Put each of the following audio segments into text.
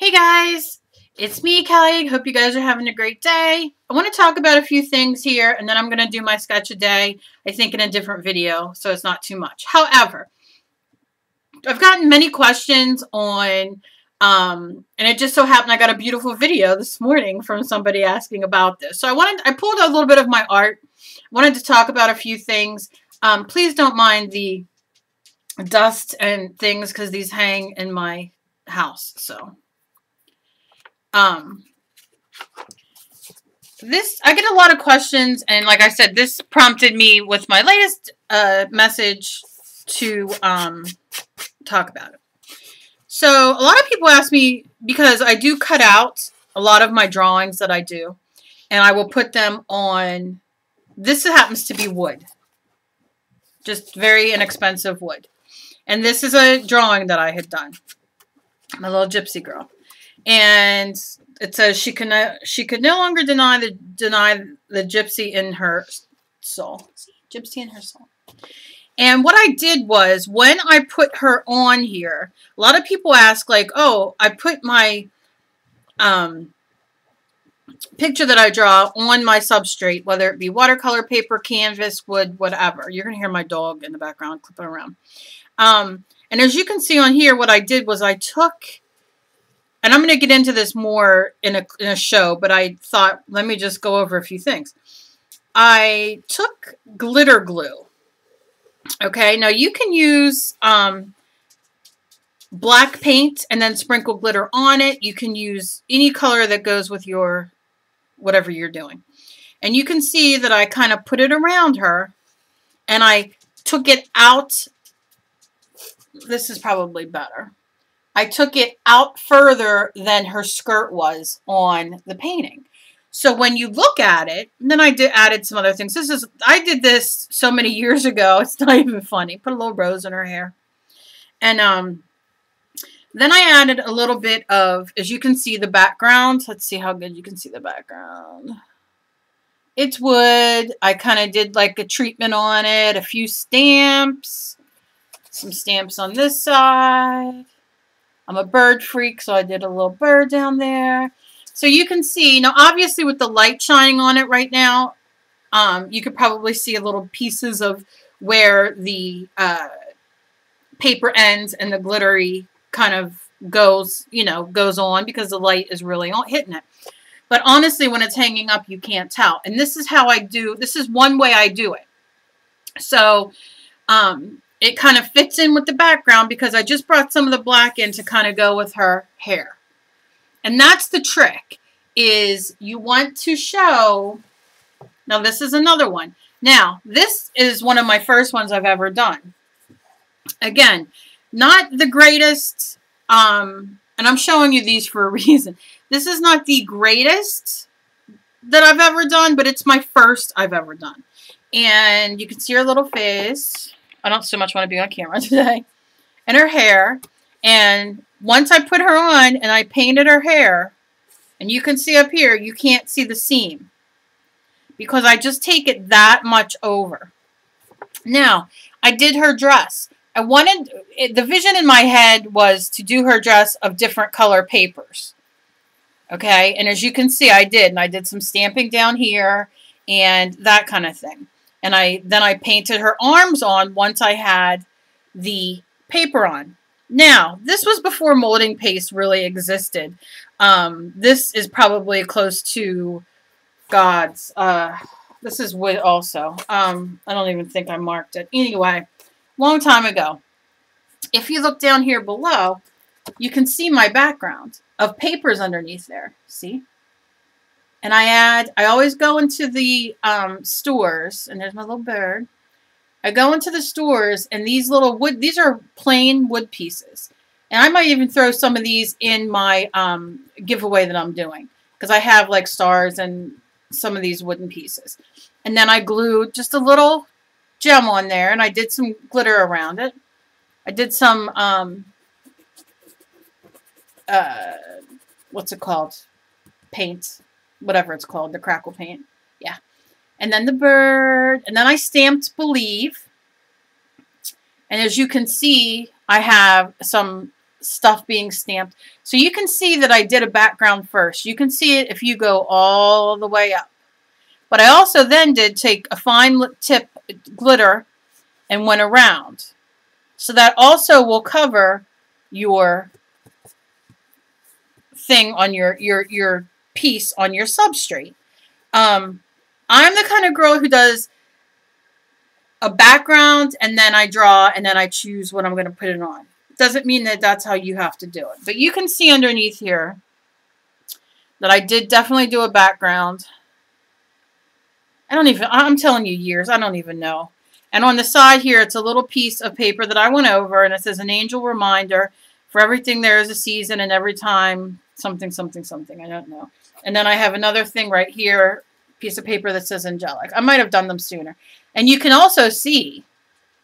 Hey guys, it's me, Kelly. Hope you guys are having a great day. I want to talk about a few things here, and then I'm going to do my sketch a day, I think in a different video, so it's not too much. However, I've gotten many questions on, and it just so happened I got a beautiful video this morning from somebody asking about this. So I pulled a little bit of my art, wanted to talk about a few things. Please don't mind the dust and things because these hang in my house, so. I get a lot of questions, and like I said, this prompted me with my latest message to talk about it. So a lot of people ask me, because I do cut out a lot of my drawings that I do, and I will put them on, this happens to be wood. Just very inexpensive wood. And this is a drawing that I had done. My little gypsy girl. And it says she could no longer deny the gypsy in her soul. Gypsy in her soul. And what I did was, when I put her on here, a lot of people ask, like, oh, I put my picture that I draw on my substrate, whether it be watercolor paper, canvas, wood, whatever. You're going to hear my dog in the background clipping around. And as you can see on here, what I did was I took, and I'm going to get into this more in a show, but I thought, let me just go over a few things. I took glitter glue. Okay, now you can use black paint and then sprinkle glitter on it. You can use any color that goes with your, whatever you're doing. And you can see that I kind of put it around her, and I took it out. This is probably better. I took it out further than her skirt was on the painting. So when you look at it, and then I added some other things. I did this so many years ago, it's not even funny. Put a little rose in her hair. And then I added a little bit of, as you can see, the background. Let's see how good you can see the background. It's wood. I kind of did like a treatment on it, a few stamps, some stamps on this side. I'm a bird freak, so I did a little bird down there. So you can see, now obviously with the light shining on it right now, you could probably see a little pieces of where the paper ends and the glittery kind of goes on, because the light is really hitting it. But honestly, when it's hanging up, you can't tell. And this is how I do, this is one way I do it. So, it kind of fits in with the background because I just brought some of the black in to kind of go with her hair. And that's the trick, is you want to show, now this is another one. Now, this is one of my first ones I've ever done. Again, not the greatest, and I'm showing you these for a reason. This is not the greatest that I've ever done, but it's my first I've ever done. And you can see her little face. I don't so much want to be on camera today. And her hair. And once I put her on and I painted her hair, and you can see up here, you can't see the seam, because I just take it that much over. Now, I did her dress. The vision in my head was to do her dress of different color papers. Okay, and as you can see, I did. And I did some stamping down here and that kind of thing. And then I painted her arms on once I had the paper on. Now, this was before molding paste really existed. This is probably close to God's. This is wood also. I don't even think I marked it. Anyway, long time ago. If you look down here below, you can see my background of papers underneath there. See? And I always go into the stores, and there's my little bird. I go into the stores, and these are plain wood pieces. And I might even throw some of these in my giveaway that I'm doing, because I have like stars and some of these wooden pieces. And then I glued just a little gem on there, and I did some glitter around it. I did some, what's it called? Paint. Whatever it's called, the crackle paint. Yeah. And then the bird. And then I stamped Believe. And as you can see, I have some stuff being stamped. So you can see that I did a background first. You can see it if you go all the way up. But I also then did take a fine tip glitter and went around. So that also will cover your thing on your piece on your substrate. I'm the kind of girl who does a background and then I draw and then I choose what I'm going to put it on. Doesn't mean that that's how you have to do it. But you can see underneath here that I did definitely do a background. I'm telling you years, I don't even know. And on the side here, it's a little piece of paper that I went over, and it says an angel reminder. For everything there is a season, and every time something, something, something. I don't know. And then I have another thing right here, piece of paper that says angelic. I might have done them sooner. And you can also see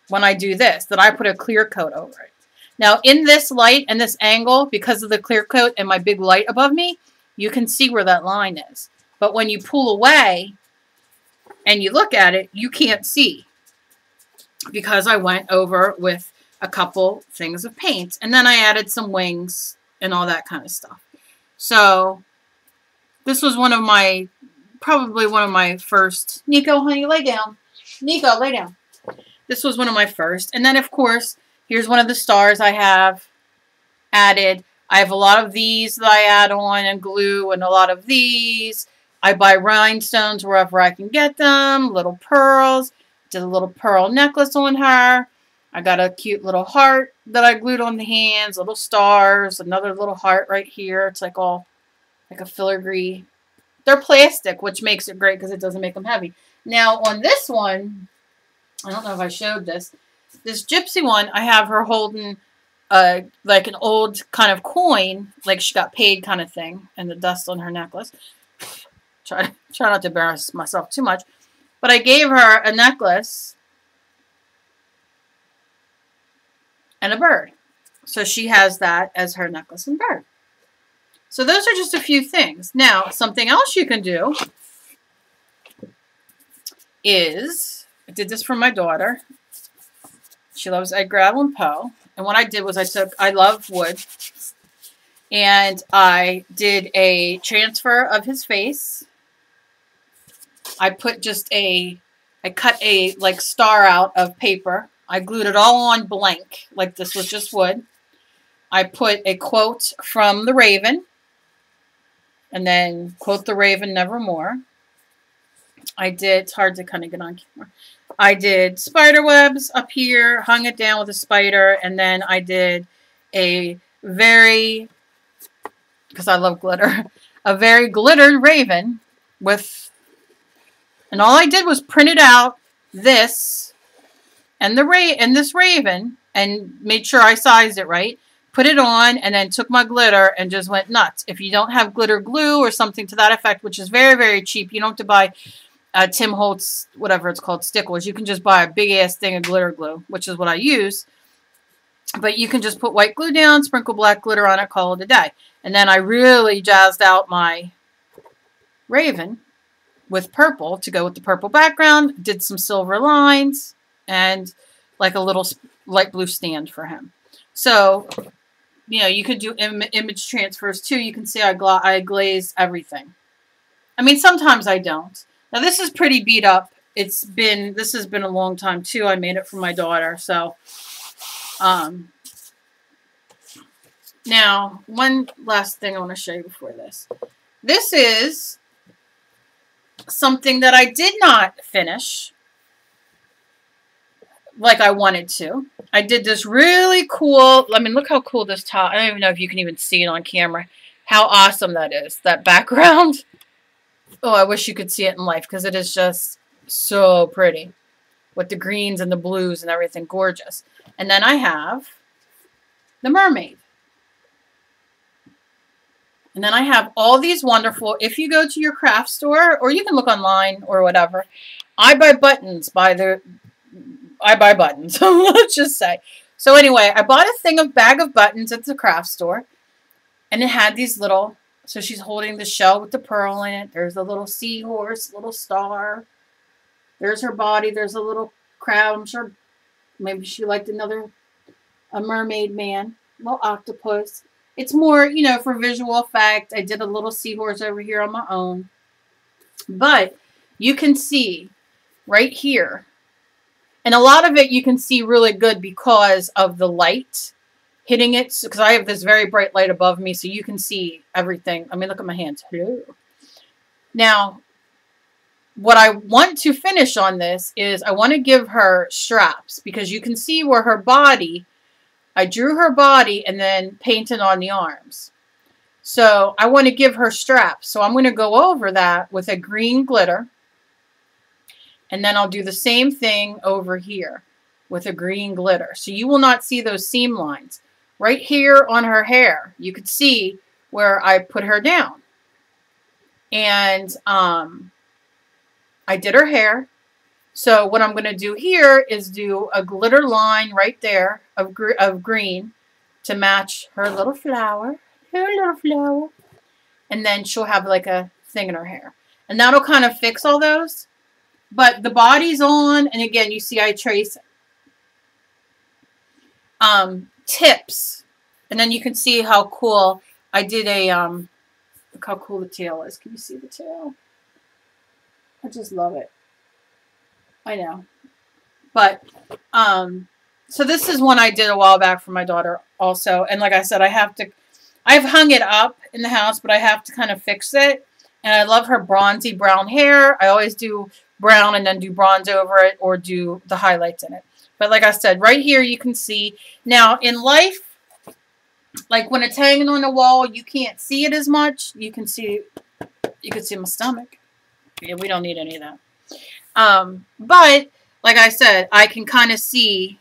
when I do this that I put a clear coat over it. Now, in this light and this angle, because of the clear coat and my big light above me, you can see where that line is. But when you pull away and you look at it, you can't see because I went over with a couple things of paint. And then I added some wings and all that kind of stuff. So this was probably one of my first. Nico, honey, lay down. Nico, lay down. This was one of my first. And then, of course, here's one of the stars I have added. I have a lot of these that I add on and glue, and a lot of these. I buy rhinestones wherever I can get them, little pearls. Did a little pearl necklace on her. I got a cute little heart that I glued on the hands, little stars, another little heart right here. It's like all like a filigree. They're plastic, which makes it great because it doesn't make them heavy. Now on this one, I don't know if I showed this. This gypsy one, I have her holding like an old kind of coin, like she got paid kind of thing, and the dust on her necklace. Try not to embarrass myself too much. But I gave her a necklace and a bird. So she has that as her necklace and bird. So those are just a few things. Now, something else you can do is, I did this for my daughter. She loves Edgar Allan Poe. And what I did was I love wood. And I did a transfer of his face. I put I cut a like star out of paper. I glued it all on blank, like this was just wood. I put a quote from the Raven, and then quote the Raven nevermore. It's hard to kind of get on camera. I did spider webs up here, hung it down with a spider, and then I did a very, because I love glitter, a very glittered raven with. And all I did was printed out this and this raven and made sure I sized it right. Put it on and then took my glitter and just went nuts. If you don't have glitter glue or something to that effect, which is very, very cheap, you don't have to buy Tim Holtz, whatever it's called, Stickles. You can just buy a big ass thing of glitter glue, which is what I use. But you can just put white glue down, sprinkle black glitter on it, call it a day. And then I really jazzed out my raven with purple to go with the purple background, did some silver lines, and like a little light blue stand for him. So, you know, you could do image transfers too. You can see I glazed everything. I mean, sometimes I don't. Now, this is pretty beat up. This has been a long time too. I made it for my daughter. So, now, one last thing I want to show you before this. This is something that I did not finish like I wanted to. I did this really cool, I mean, look how cool this top, I don't even know if you can even see it on camera, how awesome that is, that background. Oh, I wish you could see it in life because it is just so pretty with the greens and the blues and everything, gorgeous. And then I have the mermaid. And then I have all these wonderful, if you go to your craft store, or you can look online or whatever, I buy buttons, let's just say. So anyway, I bought a bag of buttons at the craft store, and it had these little, so she's holding the shell with the pearl in it. There's a little seahorse, little star. There's her body. There's a little crowd. I'm sure maybe she liked a mermaid man. little octopus. It's more, you know, for visual effect. I did a little seahorse over here on my own. But you can see right here, and a lot of it you can see really good because of the light hitting it. Because I have this very bright light above me, so you can see everything. I mean, look at my hands. Hello. Now, what I want to finish on this is I want to give her straps, because you can see where her body, I drew her body and then painted on the arms. So I want to give her straps. So I'm going to go over that with a green glitter. And then I'll do the same thing over here with a green glitter. So you will not see those seam lines. Right here on her hair, you could see where I put her down. And I did her hair. So what I'm going to do here is do a glitter line right there of green to match her little flower. Her little flower. And then she'll have like a thing in her hair. And that'll kind of fix all those. But the body's on. And again, you see I trace tips. And then you can see how cool I did a, look how cool the tail is. Can you see the tail? I just love it. I know. But, so this is one I did a while back for my daughter also. And like I said, I've hung it up in the house, but I have to kind of fix it. And I love her bronzy brown hair. I always do brown and then do bronze over it or do the highlights in it. But like I said, right here you can see. Now, in life, like when it's hanging on the wall, you can't see it as much. You can see my stomach. Yeah, we don't need any of that. But like I said, I can kind of see,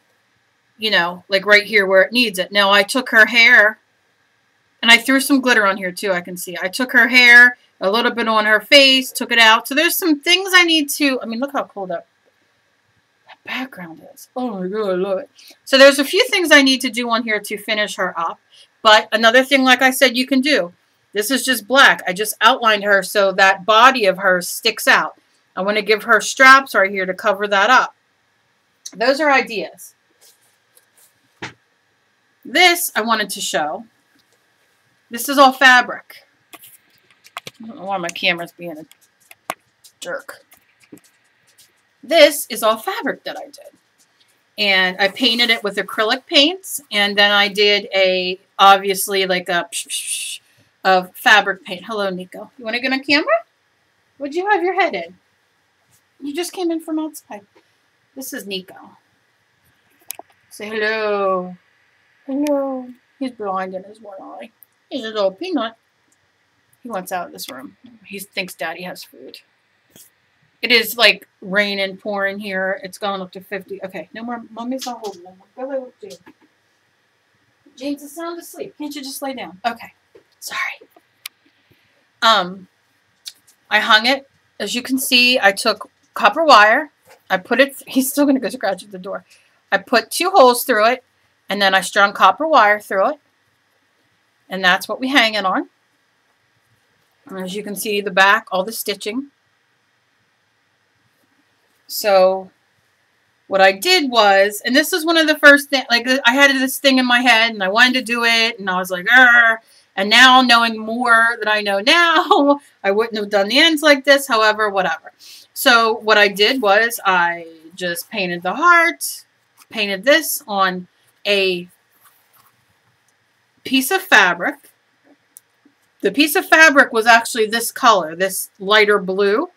you know, like right here where it needs it. Now I took her hair and I threw some glitter on here too. I can see I took her hair, a little bit on her face, took it out. So there's some things I need to, I mean, look how cool that background is. Oh my God, I love it. So there's a few things I need to do on here to finish her up. But another thing, like I said, you can do. This is just black. I just outlined her so that body of hers sticks out. I want to give her straps right here to cover that up. Those are ideas. This I wanted to show. This is all fabric. I don't know why my camera's being a jerk. This is all fabric that I did. And I painted it with acrylic paints. And then I did a, obviously, like a of fabric paint. Hello, Nico. You want to get on camera? What'd you have your head in? You just came in from outside. This is Nico. Say hello. Hello. He's blind in his one eye. He's a little peanut. He wants out of this room. He thinks Daddy has food. It is like rain and pouring here. It's gone up to 50. Okay, no more. Mommy's not holding them. Go lay with James. James is sound asleep. Can't you just lay down? Okay. Sorry. I hung it. As you can see, I took copper wire. I put it. He's still going to go scratch at the door. I put 2 holes through it, and then I strung copper wire through it. And that's what we hang it on. And as you can see, the back, all the stitching. So what I did was, and this is one of the first things, like I had this thing in my head and I wanted to do it and I was like, Arr! And now knowing more than I know now, I wouldn't have done the ends like this, however, whatever. So what I did was I just painted the heart, painted this on a piece of fabric. The piece of fabric was actually this color, this lighter blue.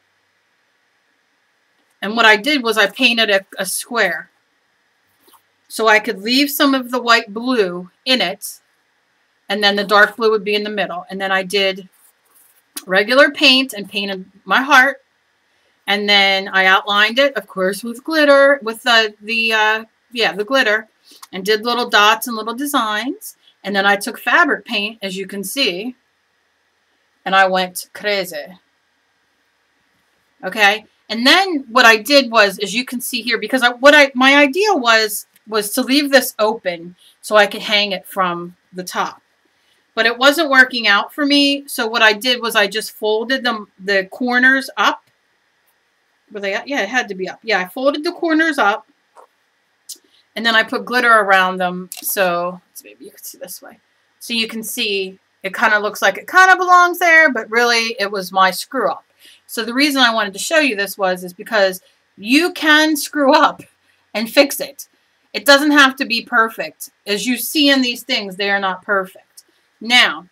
And what I did was I painted a square. So I could leave some of the white blue in it. And then the dark blue would be in the middle. And then I did regular paint and painted my heart. And then I outlined it, of course, with glitter, with the glitter. And did little dots and little designs. And then I took fabric paint, as you can see. And I went crazy. Okay? And then what I did was, as you can see here, because my idea was to leave this open so I could hang it from the top. But it wasn't working out for me. So what I did was I just folded the corners up. Were they up? Yeah, it had to be up. Yeah, I folded the corners up. And then I put glitter around them, so maybe you can see this way. So you can see it kind of looks like it kind of belongs there, but really it was my screw up. So the reason I wanted to show you this is because you can screw up and fix it. It doesn't have to be perfect. As you see in these things, they are not perfect. Now,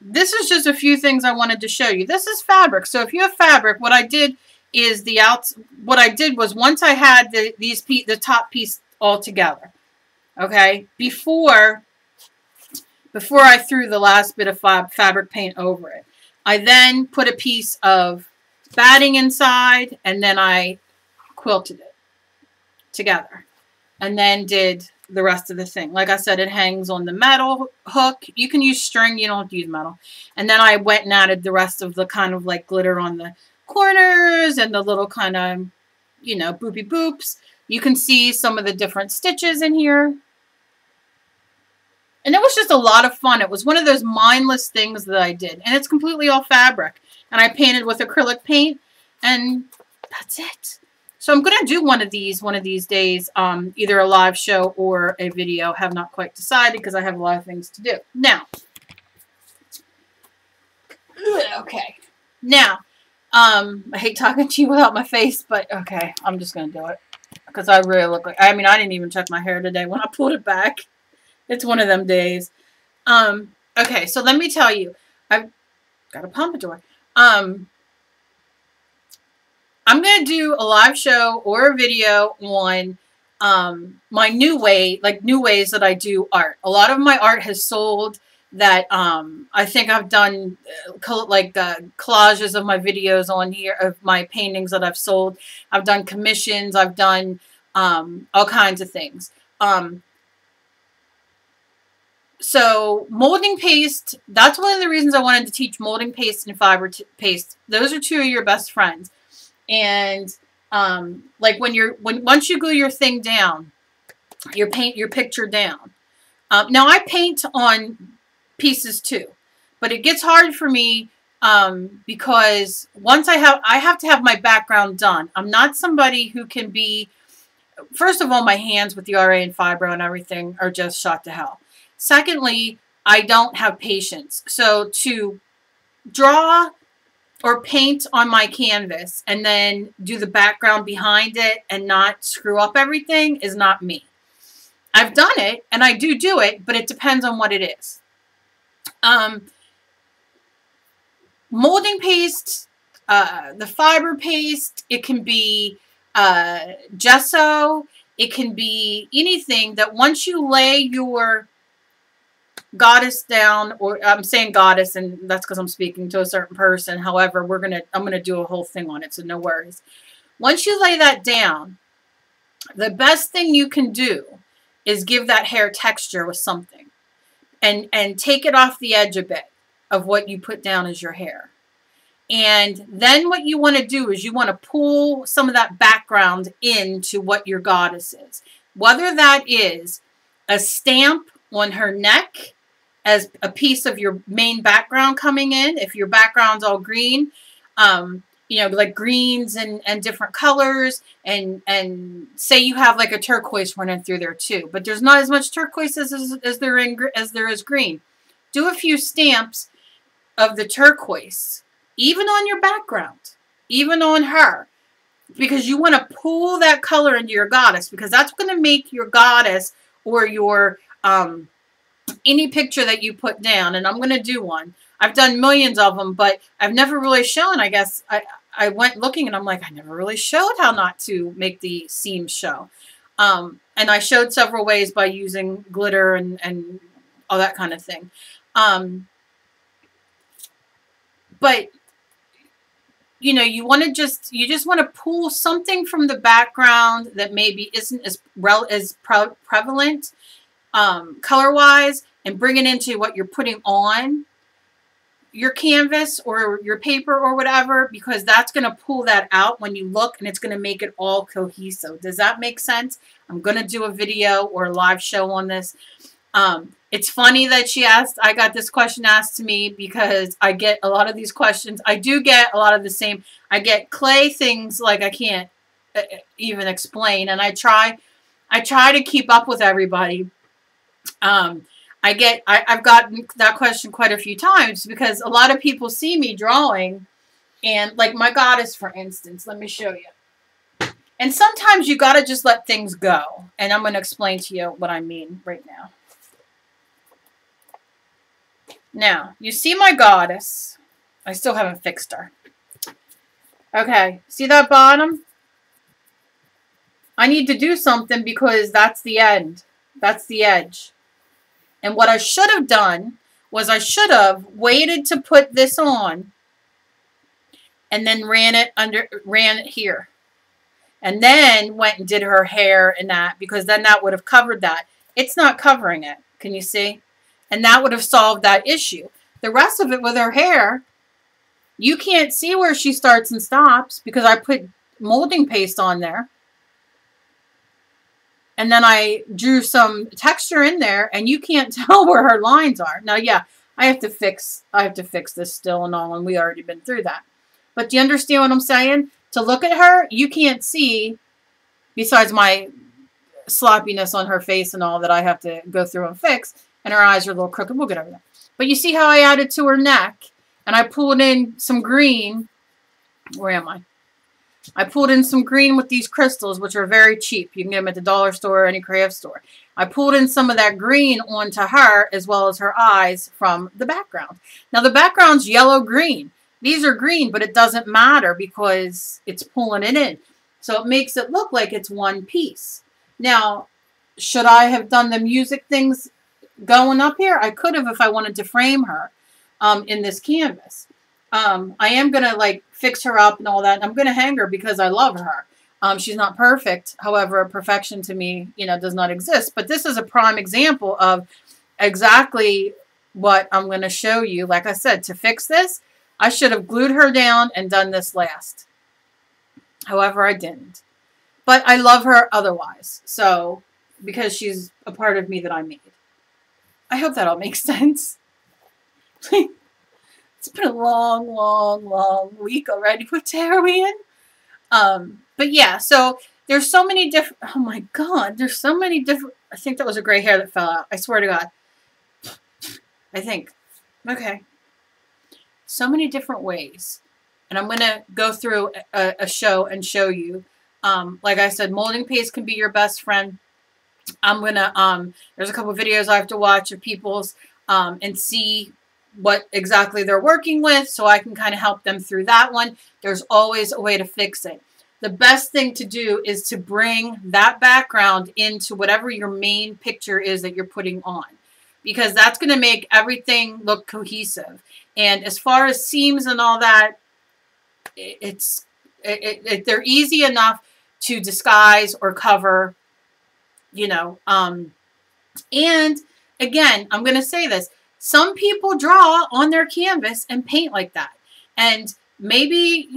this is just a few things I wanted to show you. This is fabric. So if you have fabric, what I did is once I had the top piece all together, okay, before I threw the last bit of fabric paint over it, I then put a piece of batting inside, and then I quilted it together, and then did the rest of the thing. Like I said, it hangs on the metal hook. You can use string. You don't have to use metal. And then I went and added the rest of the kind of like glitter on the corners and the little kind of, you know, boopy boops. You can see some of the different stitches in here. And it was just a lot of fun. It was one of those mindless things that I did. And it's completely all fabric. And I painted with acrylic paint. And that's it. So I'm going to do one of these days, either a live show or a video. Have not quite decided because I have a lot of things to do. Now, okay. Now, I hate talking to you without my face, but okay, I'm just going to do it. Because I really look like, I mean, I didn't even check my hair today when I pulled it back. It's one of them days. Okay, so let me tell you, I've got a pompadour. I'm going to do a live show or a video on my new ways that I do art. A lot of my art has sold that I think I've done collages of my videos on here of my paintings that I've sold. I've done commissions. I've done all kinds of things. So molding paste, that's one of the reasons I wanted to teach molding paste and fiber paste. Those are two of your best friends. And like once you glue your thing down, paint your picture down. Now I paint on pieces too, but it gets hard for me because once I have to have my background done. I'm not somebody who can be, first of all, my hands with the RA and fibro and everything are just shot to hell. Secondly, I don't have patience. So to draw or paint on my canvas and then do the background behind it and not screw up everything is not me. I've done it and I do it, but it depends on what it is. Molding paste, the fiber paste, it can be gesso, it can be anything that once you lay your goddess down, or I'm saying goddess, and that's because I'm speaking to a certain person. However, I'm gonna do a whole thing on it, so no worries. Once you lay that down, the best thing you can do is give that hair texture with something, and take it off the edge a bit of what you put down as your hair. And then what you want to do is you want to pull some of that background into what your goddess is, whether that is a stamp on her neck as a piece of your main background coming in. If your background's all green, you know, like greens and different colors, and say you have like a turquoise running through there too, but there's not as much turquoise as there is green. Do a few stamps of the turquoise, even on your background, even on her, because you want to pull that color into your goddess, because that's going to make your goddess or your any picture that you put down. And I'm going to do one. I've done millions of them, but I've never really shown, I guess, I went looking and I'm like, I never really showed how not to make the seams show. And I showed several ways by using glitter and all that kind of thing. But you know, you just want to pull something from the background that maybe isn't as prevalent color-wise, and bring it into what you're putting on your canvas or your paper or whatever, because that's going to pull that out when you look, and it's going to make it all cohesive. Does that make sense? I'm going to do a video or a live show on this. It's funny that I got this question asked to me, because I get a lot of these questions. I do get a lot of the same. I get clay things like I can't even explain, and I try I try to keep up with everybody. I've gotten that question quite a few times because a lot of people see me drawing, and like my goddess, for instance, let me show you. And sometimes you got to just let things go. And I'm going to explain to you what I mean right now. Now, you see my goddess. I still haven't fixed her. Okay, see that bottom? I need to do something because that's the end. That's the edge. And what I should have done was I should have waited to put this on and then ran it here. And then went and did her hair and that, because then that would have covered that. It's not covering it. Can you see? And that would have solved that issue. The rest of it with her hair, you can't see where she starts and stops because I put molding paste on there. And then I drew some texture in there, and you can't tell where her lines are. Now, yeah, I have to fix this still and all, and we already been through that. But do you understand what I'm saying? To look at her, you can't see, besides my sloppiness on her face and all that I have to go through and fix, and her eyes are a little crooked. We'll get over that. But you see how I added to her neck, and I pulled in some green. Where am I? I pulled in some green with these crystals, which are very cheap. You can get them at the dollar store or any craft store. I pulled in some of that green onto her, as well as her eyes from the background. Now, the background's yellow-green. These are green, but it doesn't matter because it's pulling it in. So it makes it look like it's one piece. Now, should I have done the music things going up here? I could have if I wanted to frame her in this canvas. I am going to like fix her up and all that. I'm going to hang her because I love her. She's not perfect. However, perfection to me, does not exist. But this is a prime example of exactly what I'm going to show you. Like I said, to fix this, I should have glued her down and done this last. However, I didn't. But I love her otherwise. So, because she's a part of me that I made. I hope that all makes sense. It's been a long, long, long week already. What day are we in? But yeah, so there's so many different, oh my God, there's so many different, I think that was a gray hair that fell out. I swear to God. I think. Okay. So many different ways. And I'm going to go through a show and show you. Like I said, molding paste can be your best friend. I'm going to, there's a couple of videos I have to watch of people's and see what exactly they're working with so I can kind of help them through that one. There's always a way to fix it. The best thing to do is to bring that background into whatever your main picture is that you're putting on, because that's going to make everything look cohesive. And as far as seams and all that, they're easy enough to disguise or cover, and again, I'm going to say this. Some people draw on their canvas and paint like that. And maybe,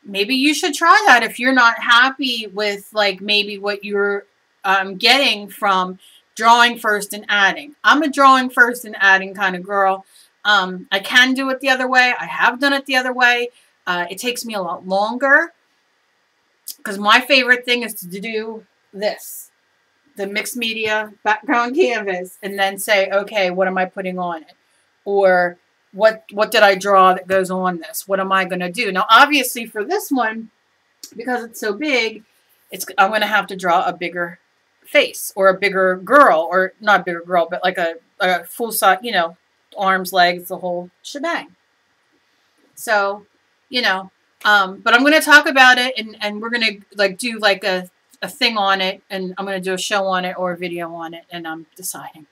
maybe you should try that if you're not happy with like maybe what you're getting from drawing first and adding. I'm a drawing first and adding kind of girl. I can do it the other way. I have done it the other way. It takes me a lot longer because my favorite thing is to do this. The mixed media background canvas, and then say, okay, what am I putting on it? Or what did I draw that goes on this? What am I going to do? Now, obviously for this one, because it's so big, I'm going to have to draw a bigger face or a bigger girl, or not a bigger girl, but like a full size, arms, legs, the whole shebang. So, but I'm going to talk about it, and we're going to like do like a thing on it, and I'm going to do a show on it or a video on it, and I'm deciding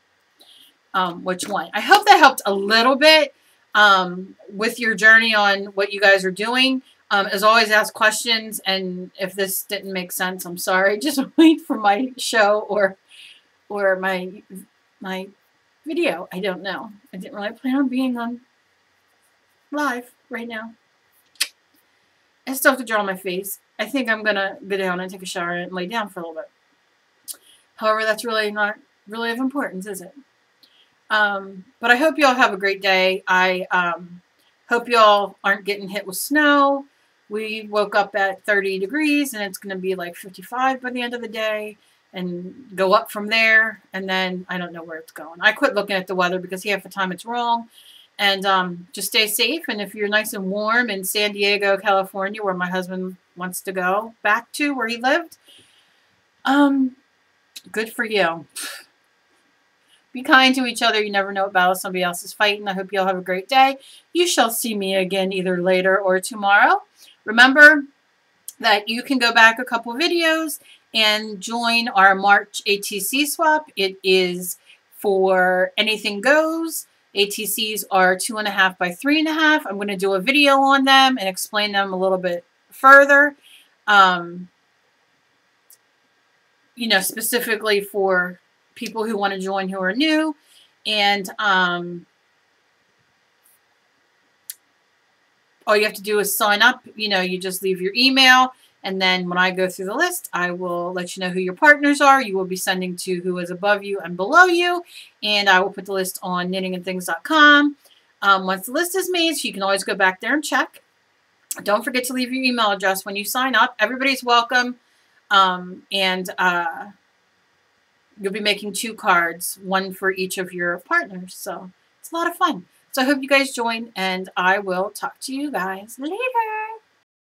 which one. I hope that helped a little bit with your journey on what you guys are doing. As always, ask questions, and if this didn't make sense, I'm sorry. Just wait for my show or my video. I don't know. I didn't really plan on being on live right now. I still have to draw my face. I think I'm going to go down and take a shower and lay down for a little bit. However, that's really not really of importance, is it? But I hope you all have a great day. I hope you all aren't getting hit with snow. we woke up at 30 degrees and it's going to be like 55 by the end of the day and go up from there. And then I don't know where it's going. I quit looking at the weather because half the time it's wrong. And just stay safe. And if you're nice and warm in San Diego, California, where my husband wants to go back to where he lived, good for you. Be kind to each other. You never know what battle somebody else is fighting. I hope you all have a great day. You shall see me again either later or tomorrow. Remember that you can go back a couple videos and join our March ATC swap. It is for anything goes. ATCs are 2.5 by 3.5. I'm going to do a video on them and explain them a little bit further. You know, specifically for people who want to join who are new. And all you have to do is sign up. You know, you just leave your email. And then when I go through the list, I will let you know who your partners are. You will be sending to who is above you and below you. And I will put the list on knittingandthings.com. Once the list is made, so you can always go back there and check. Don't forget to leave your email address when you sign up. Everybody's welcome. You'll be making 2 cards, one for each of your partners. So it's a lot of fun. So I hope you guys join, and I will talk to you guys later.